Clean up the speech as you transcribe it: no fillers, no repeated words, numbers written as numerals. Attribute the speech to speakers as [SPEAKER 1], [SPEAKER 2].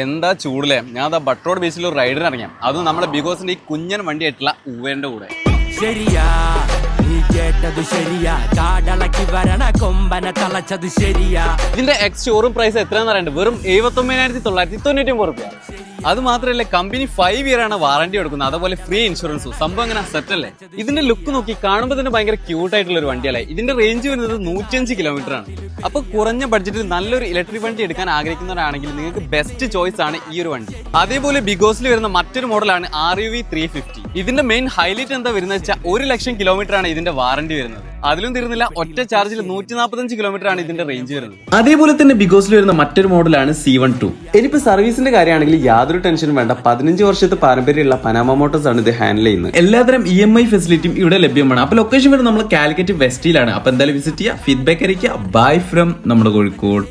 [SPEAKER 1] എന്താ ചൂടിലെ ഞാൻ അതാ ബട്ടറോഡ് ബീച്ചിൽ ഒരു റൈഡിന് ഇറങ്ങിയാം. അതും നമ്മുടെ ബിഗോസിന്റെ ഈ കുഞ്ഞൻ വണ്ടി ആയിട്ടുള്ള ഉവേന്റെ കൂടെ.
[SPEAKER 2] ശരിയാ നീ കേട്ടത് ശരിയാ, കാടളക്കി വരണ കൊമ്പനെ തളച്ചത് ശരിയാ.
[SPEAKER 1] ഇതിന്റെ എക്സ് ഷോറൂം പ്രൈസ് എത്രയാണെന്ന് അറിയണ്ട, വെറും 79,999 രൂപ. അത് മാത്രമല്ല കമ്പനി 5 ഇയർ ആണ് വാറണ്ടി കൊടുക്കുന്നത്, അതുപോലെ ഫ്രീ ഇൻഷുറൻസും. സംഭവം അങ്ങനെ സെറ്റ് അല്ലേ? ഇതിന്റെ ലുക്ക് നോക്കി കാണുമ്പോൾ തന്നെ ഭയങ്കര ക്യൂട്ട് ആയിട്ടുള്ള ഒരു വണ്ടിയല്ലേ. ഇതിന്റെ റേഞ്ച് വരുന്നത് 105 കിലോമീറ്റർ ആണ്. അപ്പൊ കുറഞ്ഞ ബഡ്ജറ്റിൽ നല്ലൊരു ഇലക്ട്രിക് വണ്ടി എടുക്കാൻ ആഗ്രഹിക്കുന്നവരാണെങ്കിൽ നിങ്ങൾക്ക് ബെസ്റ്റ് ചോയ്സ് ആണ് ഈ ഒരു വണ്ടി. അതേപോലെ ബിഗോസിൽ വരുന്ന മറ്റൊരു മോഡലാണ് RUV 350. ഇതിന്റെ മെയിൻ ഹൈലൈറ്റ് എന്താ വരുന്നത് വെച്ചാൽ 1 ലക്ഷം കിലോമീറ്റർ ആണ് ഇതിന്റെ വാറണ്ടി വരുന്നത്. അതിലും തീർന്നില്ല, ഒറ്റ ചാർജിൽ 145 കിലോമീറ്റർ ആണ് ഇതിന്റെ റേഞ്ച് വരുന്നത്. അതേപോലെ തന്നെ ബിഗോസിൽ വരുന്ന മറ്റൊരു മോഡലാണ് C12. ഇനിയിപ്പോ സർവീസിന്റെ കാര്യമാണെങ്കിൽ യാതൊരു ടെൻഷനും വേണ്ട. 15 വർഷത്തെ പാരമ്പര്യമുള്ള പനാമ മോട്ടോഴ്സ് ആണ് ഇത് ഹാൻഡിൽ ചെയ്യുന്നത്. എല്ലാതരം EMI ഫെസിലിറ്റിയും ഇവിടെ ലഭ്യമാണ്. അപ്പൊ ലൊക്കേഷൻ വരുന്നത് നമ്മൾ കാലിക്കറ്റ് വെസ്റ്റിലാണ്. അപ്പൊ എന്തായാലും വിസിറ്റ് ചെയ്യുക, ഫീഡ്ബാക്ക് അറിയിക്കുക. ബൈ ഫ്രം നമ്മുടെ കോഴിക്കോട്.